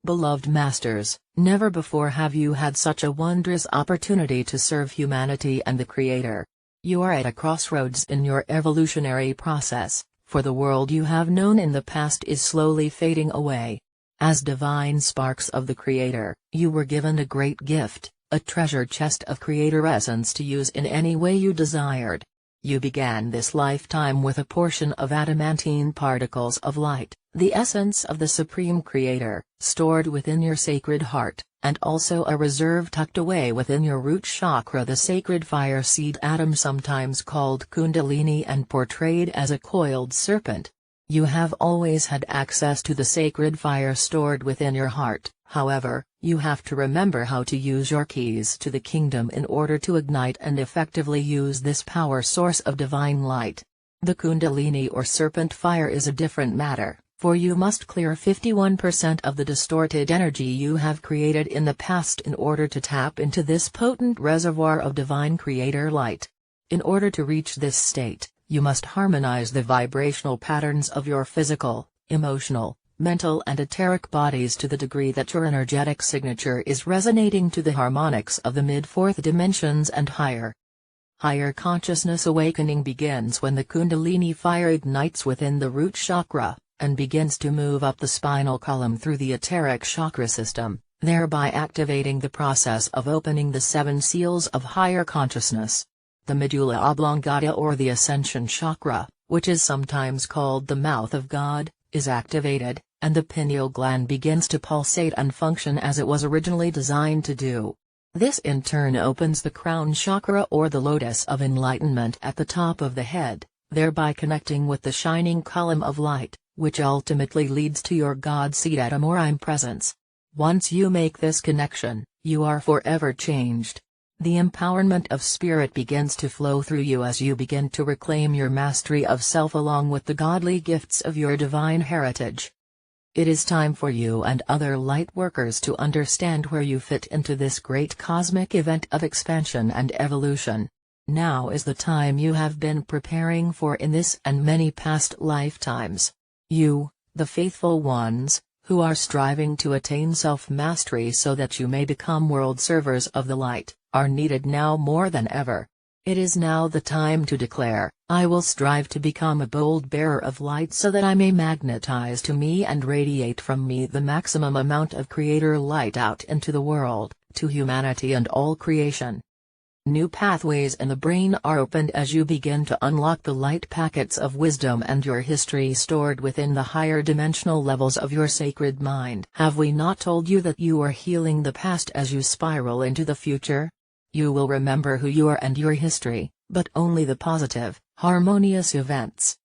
Beloved Masters, never before have you had such a wondrous opportunity to serve humanity and the Creator. You are at a crossroads in your evolutionary process, for the world you have known in the past is slowly fading away. As divine sparks of the Creator, you were given a great gift, a treasure chest of Creator essence to use in any way you desired. You began this lifetime with a portion of adamantine particles of light, the essence of the Supreme Creator, stored within your sacred heart, and also a reserve tucked away within your root chakra, the sacred fire seed atom, sometimes called Kundalini and portrayed as a coiled serpent. You have always had access to the sacred fire stored within your heart. However, you have to remember how to use your keys to the kingdom in order to ignite and effectively use this power source of divine light. The Kundalini or serpent fire is a different matter, for you must clear 51% of the distorted energy you have created in the past in order to tap into this potent reservoir of divine Creator light. In order to reach this state, you must harmonize the vibrational patterns of your physical, emotional, mental and etheric bodies to the degree that your energetic signature is resonating to the harmonics of the mid-fourth dimensions and higher. Higher consciousness awakening begins when the Kundalini fire ignites within the root chakra, and begins to move up the spinal column through the etheric chakra system, thereby activating the process of opening the 7 seals of higher consciousness. The medulla oblongata or the ascension chakra, which is sometimes called the mouth of God, is activated, and the pineal gland begins to pulsate and function as it was originally designed to do. This in turn opens the crown chakra or the lotus of enlightenment at the top of the head, thereby connecting with the shining column of light, which ultimately leads to your God seed atom or I'm presence. Once you make this connection, you are forever changed. The empowerment of spirit begins to flow through you as you begin to reclaim your mastery of self along with the godly gifts of your divine heritage. It is time for you and other light workers to understand where you fit into this great cosmic event of expansion and evolution. Now is the time you have been preparing for in this and many past lifetimes. You, the faithful ones, who are striving to attain self-mastery so that you may become world servers of the light, are needed now more than ever. It is now the time to declare, I will strive to become a bold bearer of light so that I may magnetize to me and radiate from me the maximum amount of Creator light out into the world, to humanity and all creation. New pathways in the brain are opened as you begin to unlock the light packets of wisdom and your history stored within the higher dimensional levels of your sacred mind. Have we not told you that you are healing the past as you spiral into the future? You will remember who you are and your history, but only the positive, harmonious events.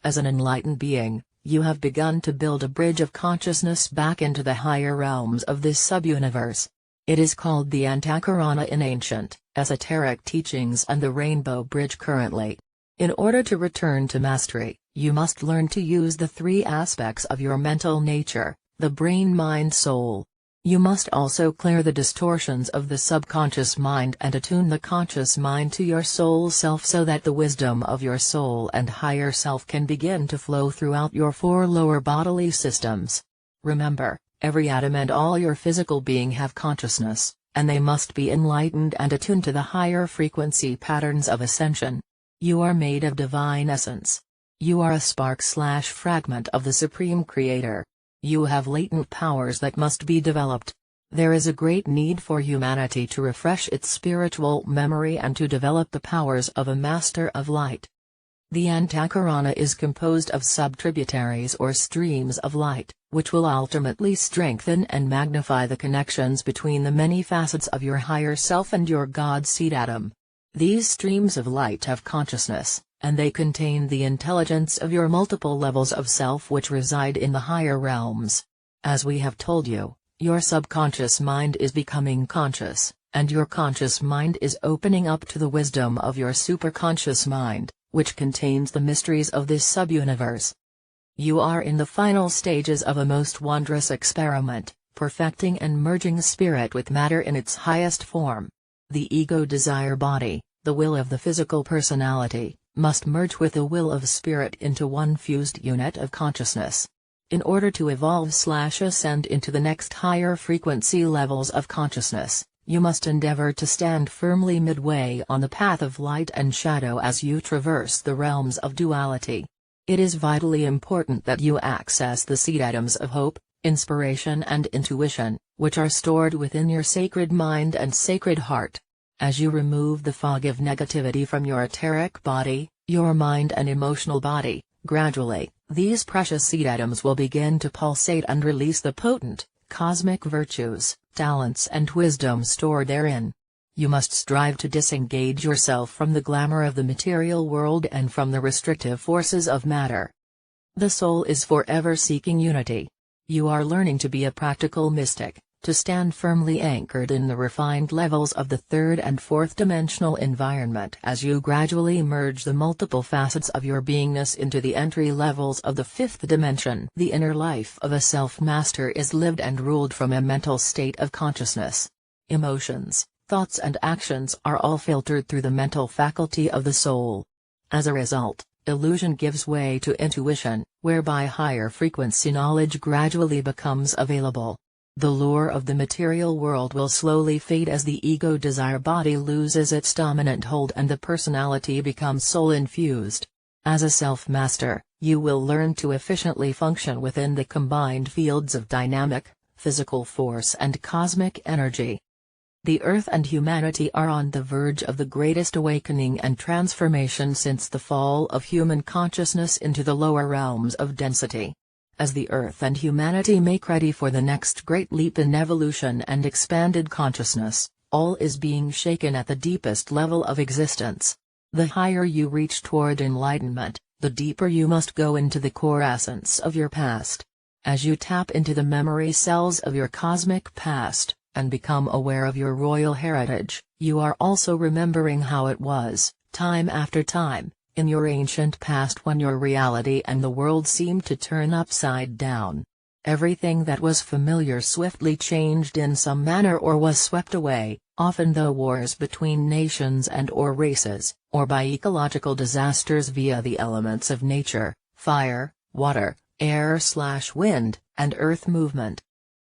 As an enlightened being, you have begun to build a bridge of consciousness back into the higher realms of this sub-universe. It is called the Antakarana in ancient, esoteric teachings and the Rainbow Bridge currently. In order to return to mastery, you must learn to use the 3 aspects of your mental nature, the brain, mind, soul. You must also clear the distortions of the subconscious mind and attune the conscious mind to your soul self so that the wisdom of your soul and higher self can begin to flow throughout your 4 lower bodily systems. Remember, every atom and all your physical being have consciousness, and they must be enlightened and attuned to the higher frequency patterns of ascension. You are made of divine essence. You are a spark/fragment of the Supreme Creator. You have latent powers that must be developed. There is a great need for humanity to refresh its spiritual memory and to develop the powers of a Master of Light. The Antakarana is composed of sub-tributaries or streams of light, which will ultimately strengthen and magnify the connections between the many facets of your higher self and your God seed atom. These streams of light have consciousness, and they contain the intelligence of your multiple levels of self which reside in the higher realms. As we have told you, your subconscious mind is becoming conscious, and your conscious mind is opening up to the wisdom of your superconscious mind, which contains the mysteries of this sub-universe. You are in the final stages of a most wondrous experiment, perfecting and merging spirit with matter in its highest form. The ego desire body, the will of the physical personality, must merge with the will of spirit into one fused unit of consciousness. In order to evolve/ascend into the next higher frequency levels of consciousness, you must endeavor to stand firmly midway on the path of light and shadow as you traverse the realms of duality. It is vitally important that you access the seed atoms of hope, inspiration and intuition, which are stored within your sacred mind and sacred heart. As you remove the fog of negativity from your etheric body, your mind and emotional body, gradually, these precious seed atoms will begin to pulsate and release the potent, cosmic virtues, talents and wisdom stored therein. You must strive to disengage yourself from the glamour of the material world and from the restrictive forces of matter. The soul is forever seeking unity. You are learning to be a practical mystic, to stand firmly anchored in the refined levels of the third and fourth dimensional environment as you gradually merge the multiple facets of your beingness into the entry levels of the fifth dimension. The inner life of a self-master is lived and ruled from a mental state of consciousness. Emotions, thoughts and actions are all filtered through the mental faculty of the soul. As a result, illusion gives way to intuition, whereby higher frequency knowledge gradually becomes available. The lure of the material world will slowly fade as the ego desire body loses its dominant hold and the personality becomes soul-infused. As a self-master, you will learn to efficiently function within the combined fields of dynamic, physical force and cosmic energy. The Earth and humanity are on the verge of the greatest awakening and transformation since the fall of human consciousness into the lower realms of density. As the Earth and humanity make ready for the next great leap in evolution and expanded consciousness, all is being shaken at the deepest level of existence. The higher you reach toward enlightenment, the deeper you must go into the core essence of your past. As you tap into the memory cells of your cosmic past, and become aware of your royal heritage, you are also remembering how it was, time after time, in your ancient past when your reality and the world seemed to turn upside down. Everything that was familiar swiftly changed in some manner or was swept away, often through wars between nations and/or races, or by ecological disasters via the elements of nature, fire, water, air/wind, and earth movement.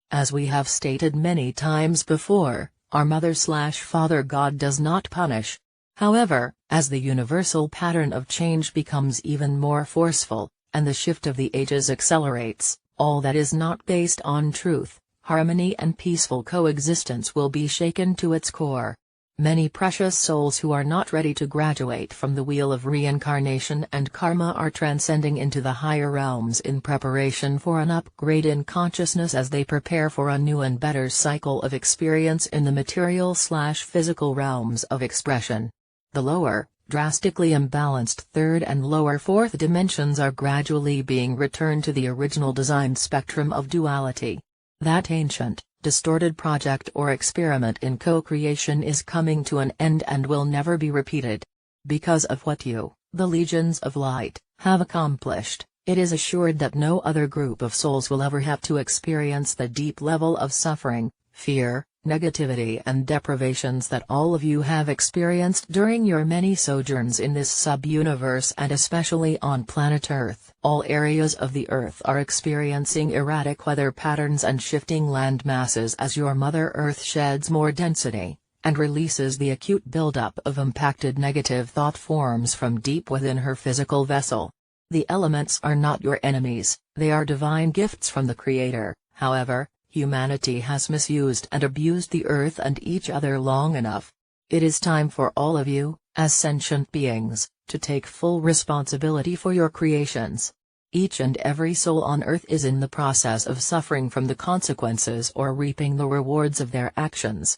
As we have stated many times before, our Mother/Father God does not punish. However, as the universal pattern of change becomes even more forceful, and the shift of the ages accelerates, all that is not based on truth, harmony and peaceful coexistence will be shaken to its core. Many precious souls who are not ready to graduate from the wheel of reincarnation and karma are transcending into the higher realms in preparation for an upgrade in consciousness as they prepare for a new and better cycle of experience in the material/physical realms of expression. The lower, drastically imbalanced third and lower fourth dimensions are gradually being returned to the original design spectrum of duality. That ancient, distorted project or experiment in co-creation is coming to an end and will never be repeated. Because of what you, the legions of light, have accomplished, it is assured that no other group of souls will ever have to experience the deep level of suffering, fear, negativity and deprivations that all of you have experienced during your many sojourns in this sub-universe and especially on planet Earth. All areas of the Earth are experiencing erratic weather patterns and shifting land masses as your Mother Earth sheds more density, and releases the acute buildup of impacted negative thought forms from deep within her physical vessel. The elements are not your enemies, they are divine gifts from the Creator. However, humanity has misused and abused the Earth and each other long enough. It is time for all of you, as sentient beings, to take full responsibility for your creations. Each and every soul on Earth is in the process of suffering from the consequences or reaping the rewards of their actions.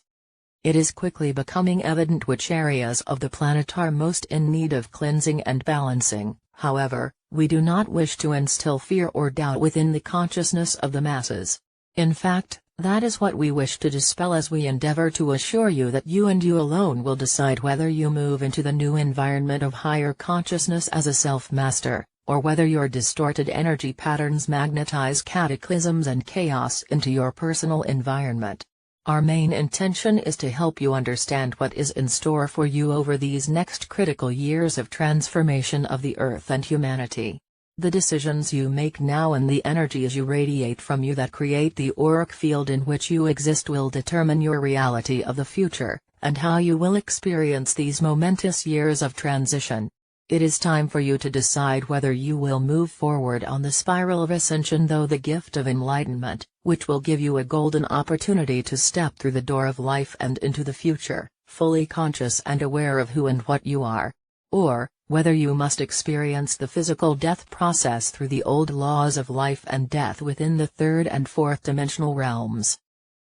It is quickly becoming evident which areas of the planet are most in need of cleansing and balancing. However, we do not wish to instill fear or doubt within the consciousness of the masses. In fact, that is what we wish to dispel as we endeavor to assure you that you and you alone will decide whether you move into the new environment of higher consciousness as a self-master, or whether your distorted energy patterns magnetize cataclysms and chaos into your personal environment. Our main intention is to help you understand what is in store for you over these next critical years of transformation of the Earth and humanity. The decisions you make now and the energies you radiate from you that create the auric field in which you exist will determine your reality of the future, and how you will experience these momentous years of transition. It is time for you to decide whether you will move forward on the spiral of ascension through the gift of enlightenment, which will give you a golden opportunity to step through the door of life and into the future, fully conscious and aware of who and what you are. Or, whether you must experience the physical death process through the old laws of life and death within the third and fourth dimensional realms.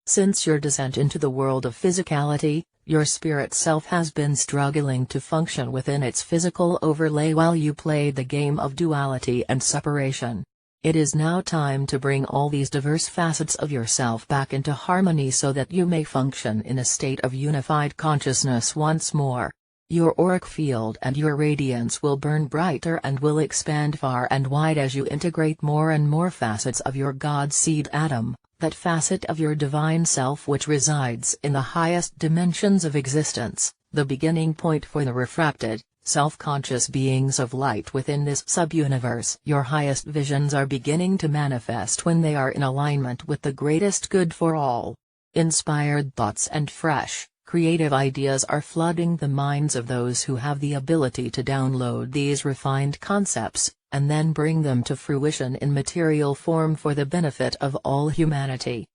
Since your descent into the world of physicality, your spirit self has been struggling to function within its physical overlay while you played the game of duality and separation. It is now time to bring all these diverse facets of yourself back into harmony so that you may function in a state of unified consciousness once more. Your auric field and your radiance will burn brighter and will expand far and wide as you integrate more and more facets of your God seed atom, that facet of your divine self which resides in the highest dimensions of existence, the beginning point for the refracted, self-conscious beings of light within this sub-universe. Your highest visions are beginning to manifest when they are in alignment with the greatest good for all. Inspired thoughts and fresh, creative ideas are flooding the minds of those who have the ability to download these refined concepts, and then bring them to fruition in material form for the benefit of all humanity.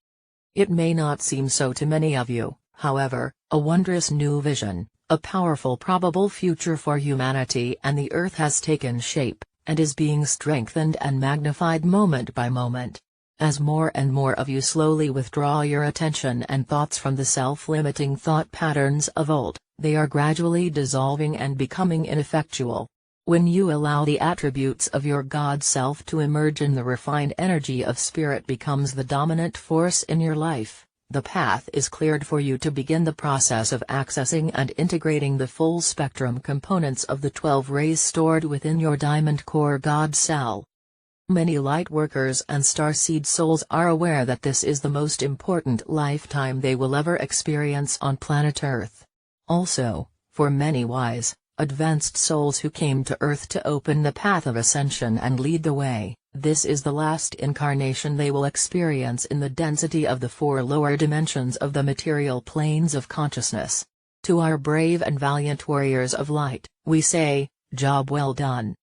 It may not seem so to many of you, however, a wondrous new vision, a powerful probable future for humanity and the earth has taken shape, and is being strengthened and magnified moment by moment. As more and more of you slowly withdraw your attention and thoughts from the self-limiting thought patterns of old, they are gradually dissolving and becoming ineffectual. When you allow the attributes of your God self to emerge and the refined energy of spirit becomes the dominant force in your life, the path is cleared for you to begin the process of accessing and integrating the full spectrum components of the 12 rays stored within your diamond core God cell. Many light workers and starseed souls are aware that this is the most important lifetime they will ever experience on planet Earth. Also, for many wise, advanced souls who came to Earth to open the path of ascension and lead the way, this is the last incarnation they will experience in the density of the 4 lower dimensions of the material planes of consciousness. To our brave and valiant warriors of light, we say, job well done.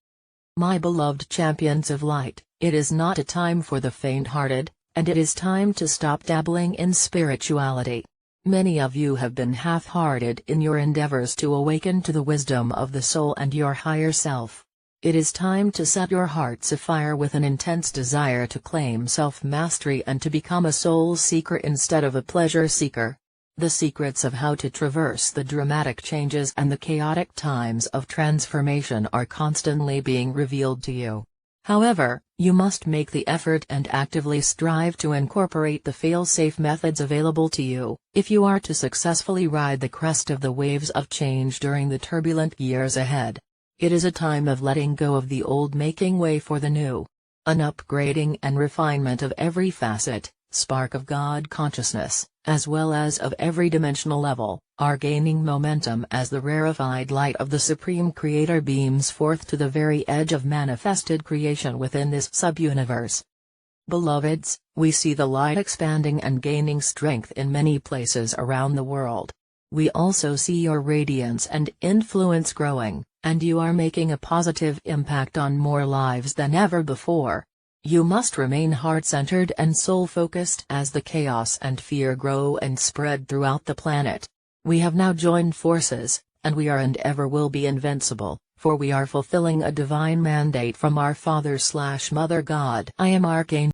My beloved champions of light, it is not a time for the faint-hearted, and it is time to stop dabbling in spirituality. Many of you have been half-hearted in your endeavors to awaken to the wisdom of the soul and your higher self. It is time to set your hearts afire with an intense desire to claim self-mastery and to become a soul seeker instead of a pleasure seeker. The secrets of how to traverse the dramatic changes and the chaotic times of transformation are constantly being revealed to you. However, you must make the effort and actively strive to incorporate the fail-safe methods available to you, if you are to successfully ride the crest of the waves of change during the turbulent years ahead. It is a time of letting go of the old, making way for the new. An upgrading and refinement of every facet, spark of God consciousness, as well as of every dimensional level, are gaining momentum as the rarefied light of the Supreme Creator beams forth to the very edge of manifested creation within this sub-universe. Beloveds, we see the light expanding and gaining strength in many places around the world. We also see your radiance and influence growing, and you are making a positive impact on more lives than ever before. You must remain heart-centered and soul-focused as the chaos and fear grow and spread throughout the planet. We have now joined forces, and we are and ever will be invincible, for we are fulfilling a divine mandate from our Father/Mother God. I am Archangel